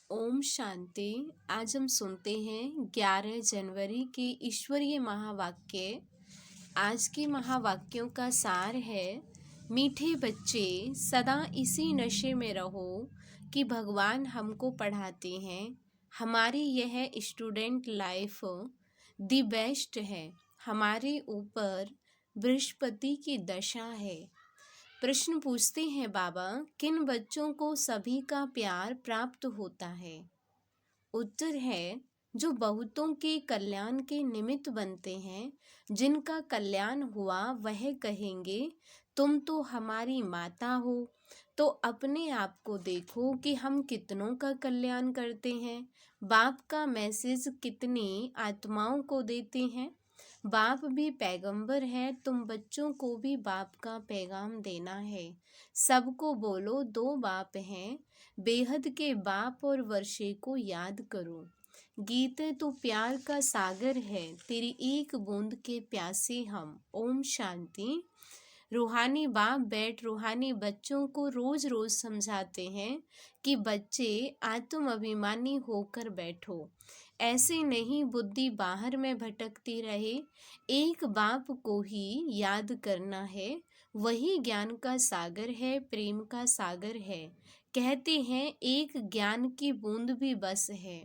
ओम शांति। आज हम सुनते हैं 11 जनवरी के ईश्वरीय महावाक्य। आज के महावाक्यों का सार है, मीठे बच्चे सदा इसी नशे में रहो कि भगवान हमको पढ़ाते हैं। हमारी यह स्टूडेंट लाइफ दी बेस्ट है। हमारे ऊपर बृहस्पति की दशा है। प्रश्न पूछते हैं बाबा, किन बच्चों को सभी का प्यार प्राप्त होता है? उत्तर है, जो बहुतों के कल्याण के निमित्त बनते हैं। जिनका कल्याण हुआ वह कहेंगे, तुम तो हमारी माता हो। तो अपने आप को देखो कि हम कितनों का कल्याण करते हैं। बाप का मैसेज कितनी आत्माओं को देते हैं। बाप भी पैगंबर है, तुम बच्चों को भी बाप का पैगाम देना है। सबको बोलो, दो बाप हैं, बेहद के बाप और वर्षे को याद करो। गीता तो प्यार का सागर है, तेरी एक बूंद के प्यासे हम। ओम शांति। रूहानी बाप बैठ रूहानी बच्चों को रोज रोज समझाते हैं कि बच्चे आत्म अभिमानी होकर बैठो। ऐसे नहीं बुद्धि बाहर में भटकती रहे। एक बाप को ही याद करना है, वही ज्ञान का सागर है, प्रेम का सागर है। कहते हैं एक ज्ञान की बूंद भी बस है।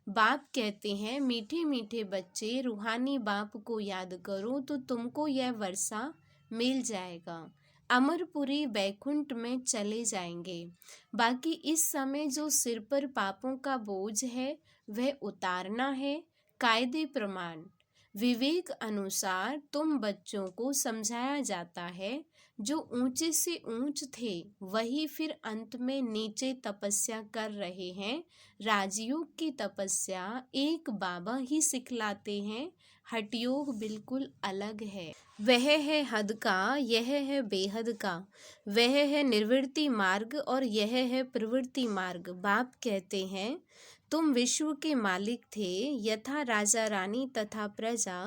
बाप कहते हैं, मीठे मीठे बच्चे रूहानी बाप को याद करो तो तुमको यह वर्षा मिल जाएगा। अमरपुरी बैकुंठ में चले जाएंगे। बाकी इस समय जो सिर पर पापों का बोझ है वह उतारना है। कायदे प्रमाण विवेक अनुसार तुम बच्चों को समझाया जाता है। जो ऊंचे से ऊंच थे वही फिर अंत में नीचे तपस्या कर रहे हैं। राजयोग की तपस्या एक बाबा ही सिखलाते हैं। हठयोग बिल्कुल अलग है। वह है हद का, यह है बेहद का। वह है निर्वृत्ति मार्ग और यह है प्रवृत्ति मार्ग। बाप कहते हैं, तुम विश्व के मालिक थे, यथा राजा रानी तथा प्रजा।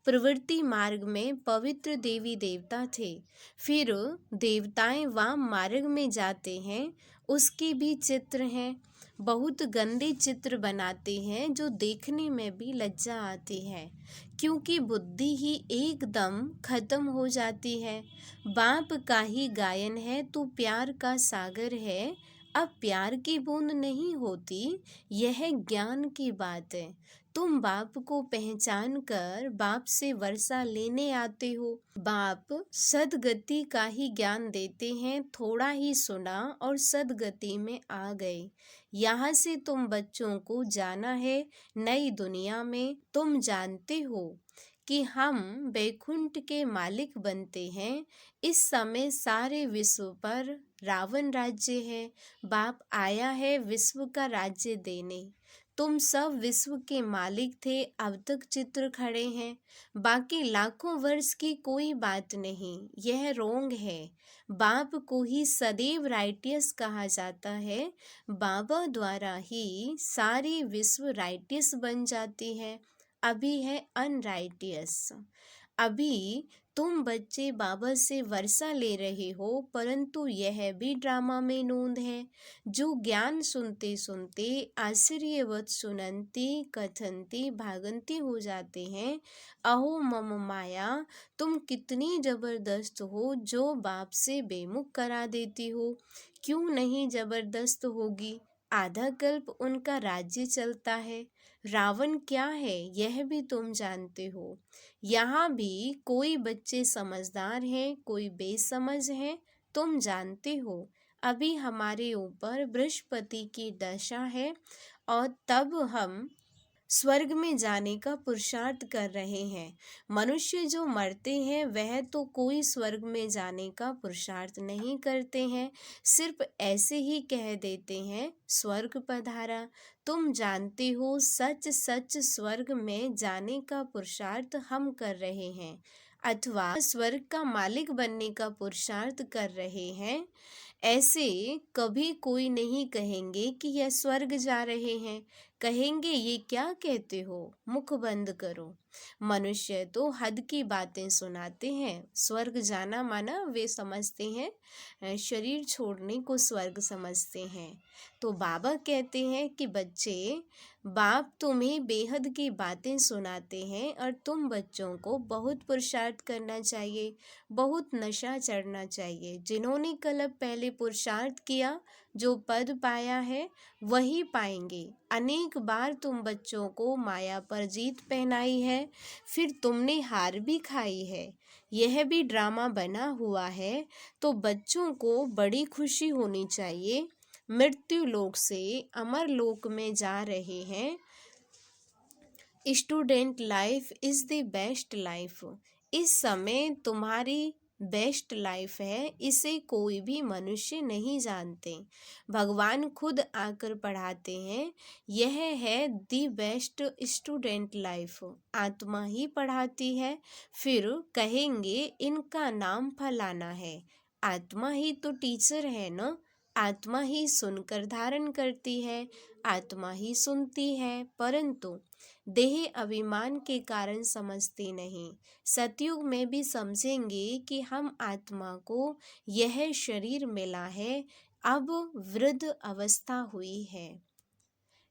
प्रवृत्ति मार्ग में पवित्र देवी देवता थे। फिर देवताएं वाम मार्ग में जाते हैं, उसके भी चित्र हैं। बहुत गंदे चित्र बनाते हैं जो देखने में भी लज्जा आती है, क्योंकि बुद्धि ही एकदम खत्म हो जाती है। बाप का ही गायन है तो प्यार का सागर है। अब प्यार की बूंद नहीं होती, यह ज्ञान की बात है। तुम बाप को पहचान कर बाप से वर्षा लेने आते हो। बाप सदगति का ही ज्ञान देते हैं। थोड़ा ही सुना और सदगति में आ गए। यहाँ से तुम बच्चों को जाना है नई दुनिया में। तुम जानते हो कि हम बैकुंठ के मालिक बनते हैं। इस समय सारे विश्व पर रावण राज्य है। बाप आया है विश्व का राज्य देने। तुम सब विश्व के मालिक थे, अब तक चित्र खड़े हैं। बाकी लाखों वर्ष की कोई बात नहीं, यह रोंग है। बाप को ही सदैव राइटियस कहा जाता है। बाबा द्वारा ही सारी विश्व राइटियस बन जाती है। अभी है अनराइटियस। अभी तुम बच्चे बाबा से वर्षा ले रहे हो, परंतु यह भी ड्रामा में नोंद है। जो ज्ञान सुनते सुनते आश्चर्यवत सुनंती कथनती भागंती हो जाते हैं। अहो मम माया, तुम कितनी जबरदस्त हो जो बाप से बेमुख करा देती हो। क्यों नहीं जबरदस्त होगी? आधा कल्प उनका राज्य चलता है। रावण क्या है यह भी तुम जानते हो। यहाँ भी कोई बच्चे समझदार हैं, कोई बेसमझ हैं, तुम जानते हो। अभी हमारे ऊपर बृहस्पति की दशा है और तब हम स्वर्ग में जाने का पुरुषार्थ कर रहे हैं। मनुष्य जो मरते हैं वह तो कोई स्वर्ग में जाने का पुरुषार्थ नहीं करते हैं, सिर्फ ऐसे ही कह देते हैं स्वर्ग पधारा। तुम जानते हो सच सच स्वर्ग में जाने का पुरुषार्थ हम कर रहे हैं, अथवा स्वर्ग का मालिक बनने का पुरुषार्थ कर रहे हैं। ऐसे कभी कोई नहीं कहेंगे कि यह स्वर्ग जा रहे हैं। कहेंगे ये क्या कहते हो, मुख बंद करो। मनुष्य तो हद की बातें सुनाते हैं, स्वर्ग जाना माना वे समझते हैं, शरीर छोड़ने को स्वर्ग समझते हैं। तो बाबा कहते हैं कि बच्चे, बाप तुम्हें बेहद की बातें सुनाते हैं और तुम बच्चों को बहुत पुरुषार्थ करना चाहिए, बहुत नशा चढ़ना चाहिए। जिन्होंने कल्प पहले पुरुषार्थ किया, जो पद पाया है वही पाएंगे। अनेक बार तुम बच्चों को माया पर जीत पहनाई है, फिर तुमने हार भी खाई है। यह भी ड्रामा बना हुआ है, तो बच्चों को बड़ी खुशी होनी चाहिए। मृत्यु लोक से अमर लोक में जा रहे हैं। Student life is the best life. इस समय तुम्हारी बेस्ट लाइफ है, इसे कोई भी मनुष्य नहीं जानते। भगवान खुद आकर पढ़ाते हैं, यह है द बेस्ट स्टूडेंट लाइफ। आत्मा ही पढ़ाती है, फिर कहेंगे इनका नाम फलाना है। आत्मा ही तो टीचर है ना। आत्मा ही सुनकर धारण करती है, आत्मा ही सुनती है, परंतु देह अभिमान के कारण समझती नहीं। सतयुग में भी समझेंगे कि हम आत्मा को यह शरीर मिला है, अब वृद्ध अवस्था हुई है।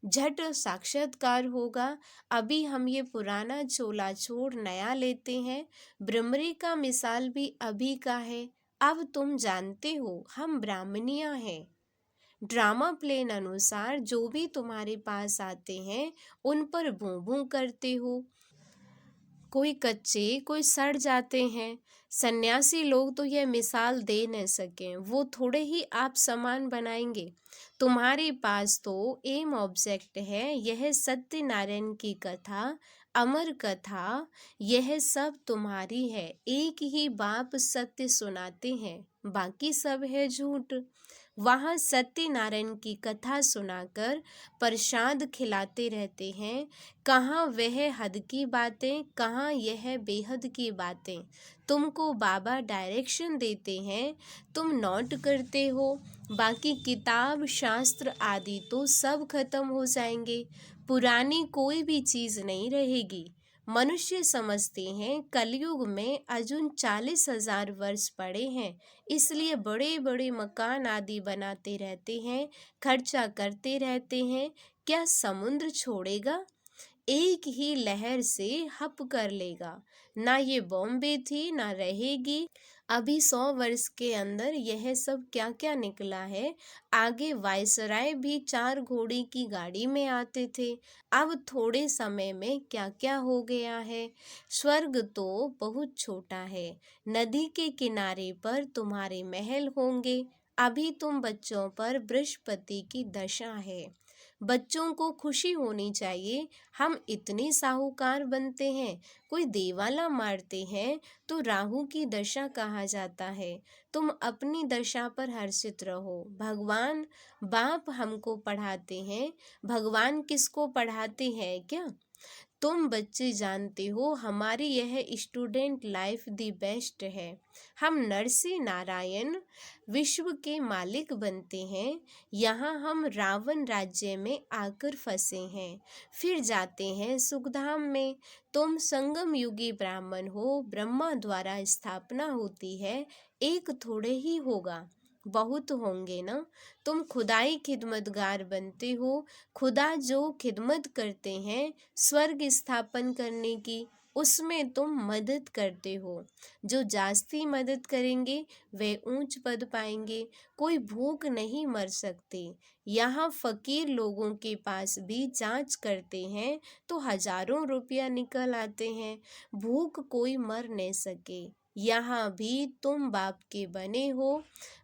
झट साक्षात्कार होगा। अभी हम ये पुराना चोला छोड़ नया लेते हैं। भ्रमरी का मिसाल भी अभी का है। अब तुम जानते हो हम ब्राह्मणियां हैं। ड्रामा प्लेन अनुसार जो भी तुम्हारे पास आते हैं उन पर भूं भूं करते हो। कोई कच्चे कोई सड़ जाते हैं। सन्यासी लोग तो यह मिसाल दे न सकें, वो थोड़े ही आप समान बनाएंगे। तुम्हारे पास तो एम ऑब्जेक्ट है, यह सत्यनारायण की कथा, अमर कथा, यह सब तुम्हारी है। एक ही बाप सत्य सुनाते हैं, बाकी सब है झूठ। वहाँ सत्यनारायण की कथा सुनाकर प्रसाद खिलाते रहते हैं। कहाँ वह हद की बातें, कहाँ यह बेहद की बातें। तुमको बाबा डायरेक्शन देते हैं, तुम नोट करते हो। बाकी किताब शास्त्र आदि तो सब खत्म हो जाएंगे, पुरानी कोई भी चीज़ नहीं रहेगी। मनुष्य समझते हैं कलयुग में अजुन 40,000 वर्ष पड़े हैं, इसलिए बड़े बड़े मकान आदि बनाते रहते हैं, खर्चा करते रहते हैं। क्या समुद्र छोड़ेगा? एक ही लहर से हप कर लेगा। ना ये बॉम्बे थी ना रहेगी। अभी 100 वर्ष के अंदर यह सब क्या क्या निकला है। आगे वायसराय भी 4 घोड़े की गाड़ी में आते थे, अब थोड़े समय में क्या क्या हो गया है। स्वर्ग तो बहुत छोटा है। नदी के किनारे पर तुम्हारे महल होंगे। अभी तुम बच्चों पर बृहस्पति की दशा है। बच्चों को खुशी होनी चाहिए, हम इतने साहूकार बनते हैं। कोई देवाला मारते हैं तो राहु की दशा कहा जाता है। तुम अपनी दशा पर हर्षित रहो। भगवान बाप हमको पढ़ाते हैं। भगवान किसको पढ़ाते हैं क्या? तुम बच्चे जानते हो हमारी यह स्टूडेंट लाइफ दी बेस्ट है। हम नरसी नारायण विश्व के मालिक बनते हैं। यहाँ हम रावण राज्य में आकर फंसे हैं, फिर जाते हैं सुखधाम में। तुम संगम युगी ब्राह्मण हो, ब्रह्मा द्वारा स्थापना होती है, एक थोड़े ही होगा, बहुत होंगे ना। तुम खुदाई खिदमतगार बनते हो। खुदा जो खिदमत करते हैं स्वर्ग स्थापन करने की, उसमें तुम मदद करते हो। जो जास्ती मदद करेंगे वे ऊंच पद पाएंगे। कोई भूख नहीं मर सकते। यहाँ फकीर लोगों के पास भी जांच करते हैं तो हजारों रुपया निकल आते हैं। भूख कोई मर नहीं सके। यहाँ भी तुम बाप के बने हो।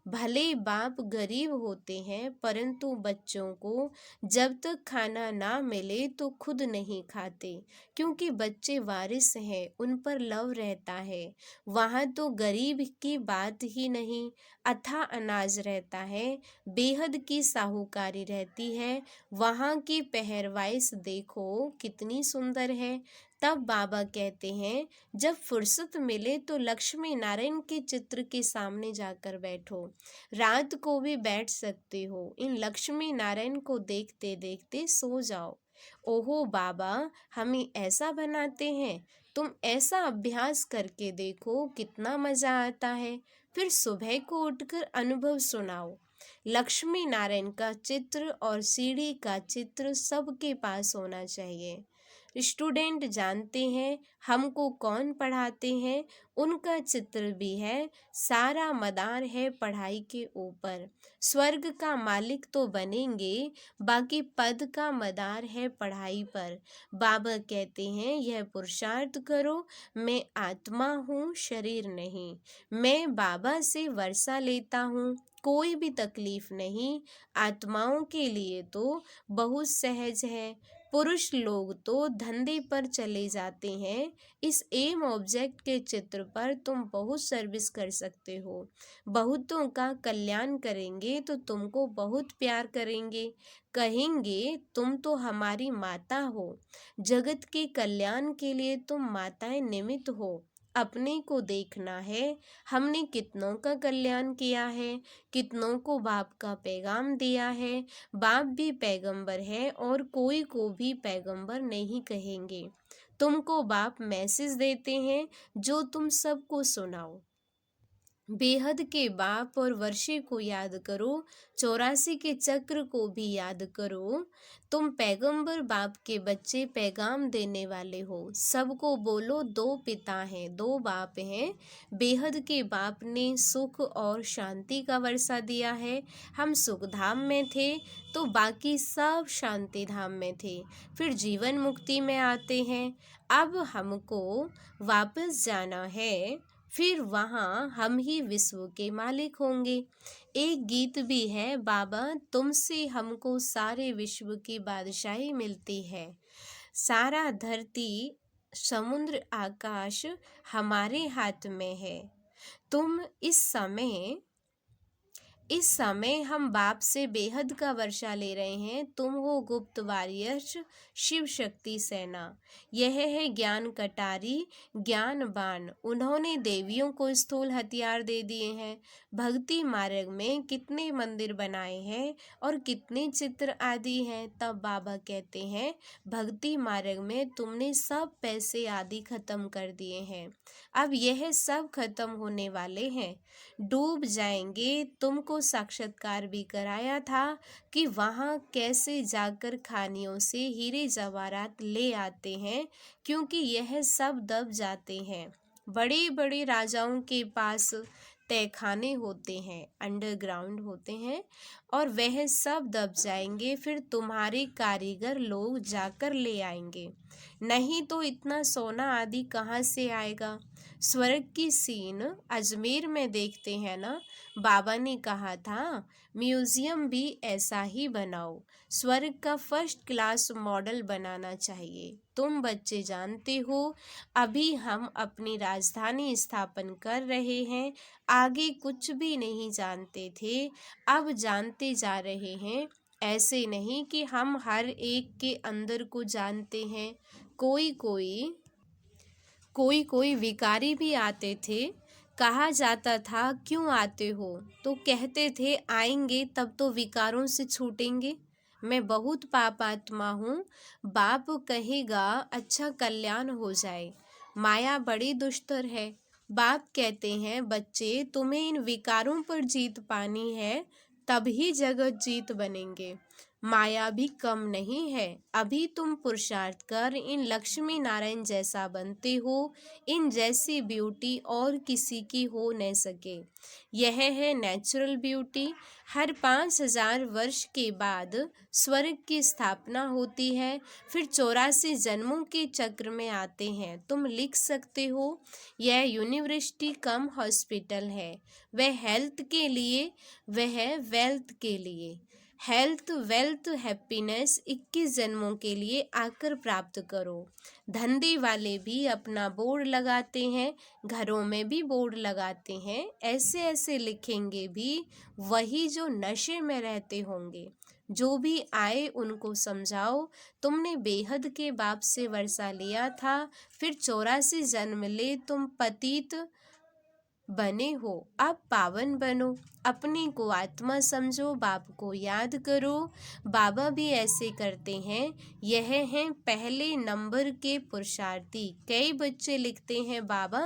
भले बाप गरीब होते हैं, परंतु बच्चों को जब तक खाना ना मिले तो खुद नहीं खाते, क्योंकि बच्चे वारिस हैं, उन पर लव रहता है। वहाँ तो गरीब की बात ही नहीं, अथाह अनाज रहता है, बेहद की साहूकारी रहती है। वहाँ की पहरवाइश देखो कितनी सुंदर है। तब बाबा कहते हैं जब फुर्सत मिले तो लक्ष्मी नारायण के चित्र के सामने जाकर बैठो। रात को भी बैठ सकते हो, इन लक्ष्मी नारायण को देखते देखते सो जाओ। ओहो बाबा, हमें ऐसा बनाते हैं, तुम ऐसा अभ्यास करके देखो कितना मजा आता है। फिर सुबह को उठकर अनुभव सुनाओ। लक्ष्मी नारायण का चित्र और सीढ़ी का चित्र सबके पास होना चाहिए। स्टूडेंट जानते हैं हमको कौन पढ़ाते हैं, उनका चित्र भी है। सारा मदार है पढ़ाई के ऊपर। स्वर्ग का मालिक तो बनेंगे, बाकी पद का मदार है पढ़ाई पर। बाबा कहते हैं यह पुरुषार्थ करो, मैं आत्मा हूँ शरीर नहीं। मैं बाबा से वर्षा लेता हूँ, कोई भी तकलीफ नहीं। आत्माओं के लिए तो बहुत सहज है। पुरुष लोग तो धंधे पर चले जाते हैं। इस एम ऑब्जेक्ट के चित्र पर तुम बहुत सर्विस कर सकते हो। बहुतों का कल्याण करेंगे तो तुमको बहुत प्यार करेंगे। कहेंगे तुम तो हमारी माता हो। जगत के कल्याण के लिए तुम माताएं निमित्त हो। अपने को देखना है, हमने कितनों का कल्याण किया है, कितनों को बाप का पैगाम दिया है। बाप भी पैगंबर है और कोई को भी पैगंबर नहीं कहेंगे। तुमको बाप मैसेज देते हैं जो तुम सबको सुनाओ। बेहद के बाप और वर्षे को याद करो, 84 के चक्र को भी याद करो। तुम पैगंबर बाप के बच्चे, पैगाम देने वाले हो। सबको बोलो दो पिता हैं, दो बाप हैं। बेहद के बाप ने सुख और शांति का वर्षा दिया है। हम सुख धाम में थे तो बाकी सब शांति धाम में थे, फिर जीवन मुक्ति में आते हैं। अब हमको वापस जाना है, फिर वहाँ हम ही विश्व के मालिक होंगे। एक गीत भी है, बाबा तुमसे हमको सारे विश्व की बादशाही मिलती है। सारा धरती समुद्र आकाश हमारे हाथ में है। तुम इस समय हम बाप से बेहद का वर्षा ले रहे हैं। तुम हो गुप्त वॉरियर्स, शिव शक्ति सेना। यह है ज्ञान कटारी, ज्ञान बाण। उन्होंने देवियों को स्थूल हथियार दे दिए हैं। भक्ति मार्ग में कितने मंदिर बनाए हैं और कितने चित्र आदि हैं। तब बाबा कहते हैं भक्ति मार्ग में तुमने सब पैसे आदि खत्म कर दिए हैं। अब यह सब खत्म होने वाले हैं, डूब जाएंगे। तुमको साक्षात्कार भी कराया था कि वहाँ कैसे जाकर खानियों से हीरे जवाहरात ले आते हैं, क्योंकि यह सब दब जाते हैं। बड़े बड़े राजाओं के पास तहखाने होते हैं, अंडरग्राउंड होते हैं, और वह सब दब जाएंगे। फिर तुम्हारे कारीगर लोग जाकर ले आएंगे। नहीं तो इतना सोना आदि कहाँ से आएगा। स्वर्ग की सीन अजमेर में देखते हैं ना। बाबा ने कहा था म्यूजियम भी ऐसा ही बनाओ। स्वर्ग का फर्स्ट क्लास मॉडल बनाना चाहिए। तुम बच्चे जानते हो अभी हम अपनी राजधानी स्थापन कर रहे हैं। आगे कुछ भी नहीं जानते थे, अब जानते जा रहे हैं। ऐसे नहीं कि हम हर एक के अंदर को जानते हैं। कोई विकारी भी आते थे। कहा जाता था क्यों आते हो, तो कहते थे आएंगे तब तो विकारों से छूटेंगे। मैं बहुत पापात्मा हूँ। बाप कहेगा अच्छा कल्याण हो जाए। माया बड़ी दुष्टर है। बाप कहते हैं बच्चे तुम्हें इन विकारों पर जीत पानी है, तभी जगत जीत बनेंगे। माया भी कम नहीं है। अभी तुम पुरुषार्थ कर इन लक्ष्मी नारायण जैसा बनते हो। इन जैसी ब्यूटी और किसी की हो न सके। यह है नेचुरल ब्यूटी। हर 5000 वर्ष के बाद स्वर्ग की स्थापना होती है, फिर 84 जन्मों के चक्र में आते हैं। तुम लिख सकते हो यह यूनिवर्सिटी कम हॉस्पिटल है। वह हेल्थ के लिए, वह वेल्थ के लिए। हेल्थ, वेल्थ, हैप्पीनेस 21 जन्मों के लिए आकर प्राप्त करो। धंधे वाले भी अपना बोर्ड लगाते हैं, घरों में भी बोर्ड लगाते हैं। ऐसे ऐसे लिखेंगे भी वही जो नशे में रहते होंगे। जो भी आए उनको समझाओ तुमने बेहद के बाप से वर्षा लिया था, फिर 84 जन्म ले तुम पतित बने हो, अब पावन बनो। अपने को आत्मा समझो, बाप को याद करो। बाबा भी ऐसे करते हैं। यह हैं पहले नंबर के पुरुषार्थी। कई बच्चे लिखते हैं बाबा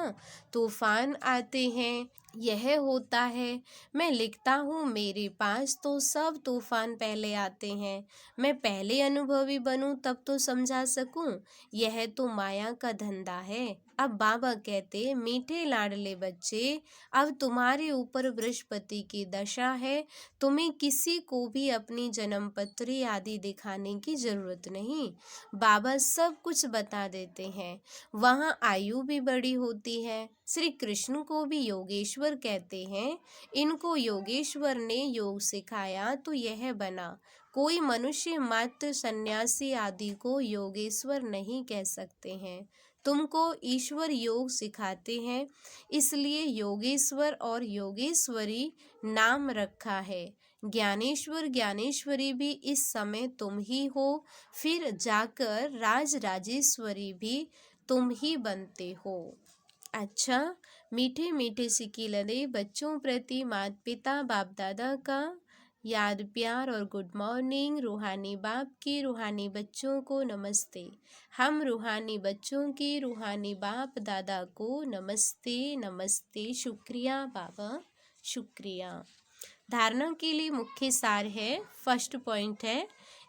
तूफान आते हैं, यह होता है। मैं लिखता हूँ मेरे पास तो सब तूफान पहले आते हैं। मैं पहले अनुभवी बनूं तब तो समझा सकूं। यह तो माया का धंधा है। अब बाबा कहते, मीठे लाडले बच्चे, अब तुम्हारे ऊपर बृहस्पति की दशा है। तुम्हें किसी को भी अपनी जन्म पत्री आदि दिखाने की जरूरत नहीं। बाबा सब कुछ बता देते हैं। वहाँ आयु भी बड़ी होती है। श्री कृष्ण को भी योगेश्वर कहते हैं। इनको योगेश्वर ने योग सिखाया तो यह बना। कोई मनुष्य मात्र सन्यासी आदि को योगेश्वर नहीं कह सकते हैं। तुमको ईश्वर योग सिखाते हैं, इसलिए योगेश्वर और योगेश्वरी नाम रखा है। ज्ञानेश्वर ज्ञानेश्वरी भी इस समय तुम ही हो। फिर जाकर राज राजेश्वरी भी तुम ही बनते हो। अच्छा, मीठे मीठे सिकिलरे बच्चों प्रति माता पिता बाप दादा का याद प्यार और गुड मॉर्निंग। रूहानी बाप की रूहानी बच्चों को नमस्ते। हम रूहानी बच्चों की रूहानी बाप दादा को नमस्ते नमस्ते। शुक्रिया बाबा, शुक्रिया। धारणा के लिए मुख्य सार है। फर्स्ट पॉइंट है,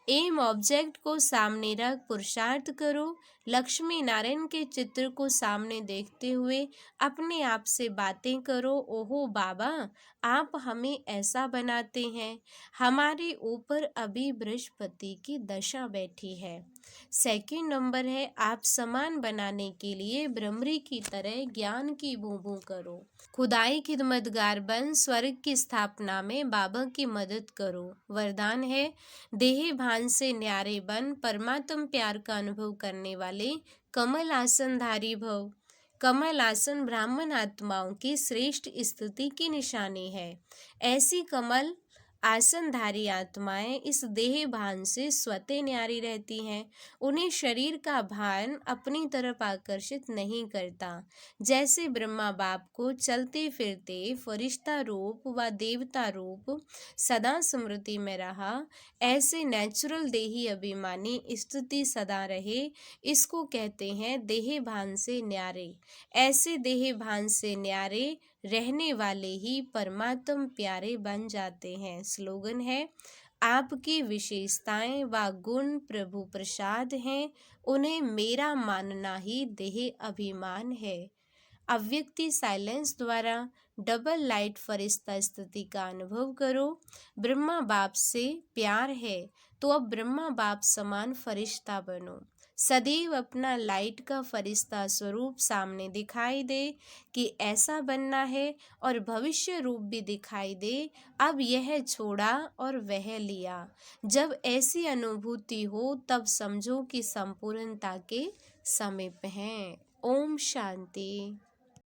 एम ऑब्जेक्ट को सामने रख पुरुषार्थ करो। लक्ष्मी नारायण के चित्र को सामने देखते हुए अपने आप से बातें करो। ओहो बाबा, आप हमें ऐसा बनाते हैं। हमारे ऊपर अभी बृहस्पति की दशा बैठी है। सेकंड नंबर है, आप समान बनाने के लिए भ्रमरी की तरह ज्ञान की बूंबू करो। खुदाई खिदमतगार बन स्वर्ग की स्थापना में बाबा की मदद करो। वरदान है, देह भान से न्यारे बन परमात्म प्यार का अनुभव करने वाले कमल आसनधारी भव। कमल आसन ब्राह्मण आत्माओं की श्रेष्ठ स्थिति की निशानी है। ऐसी कमल आसनधारी आत्माएं इस देह भान से स्वतः न्यारी रहती हैं। उन्हें शरीर का भान अपनी तरफ आकर्षित नहीं करता। जैसे ब्रह्मा बाप को चलते फिरते फरिश्ता रूप व देवता रूप सदा स्मृति में रहा, ऐसे नेचुरल देही अभिमानी स्थिति सदा रहे। इसको कहते हैं देह भान से न्यारे। ऐसे देह भान से न्यारे रहने वाले ही परमात्म प्यारे बन जाते हैं। स्लोगन है, आपकी विशेषताएं व गुण प्रभु प्रसाद हैं, उन्हें मेरा मानना ही देह अभिमान है। अव्यक्ति साइलेंस द्वारा डबल लाइट फरिश्ता स्थिति का अनुभव करो। ब्रह्मा बाप से प्यार है तो अब ब्रह्मा बाप समान फरिश्ता बनो। सदैव अपना लाइट का फरिश्ता स्वरूप सामने दिखाई दे कि ऐसा बनना है, और भविष्य रूप भी दिखाई दे, अब यह छोड़ा और वह लिया। जब ऐसी अनुभूति हो तब समझो कि संपूर्णता के समीप हैं। ओम शांति।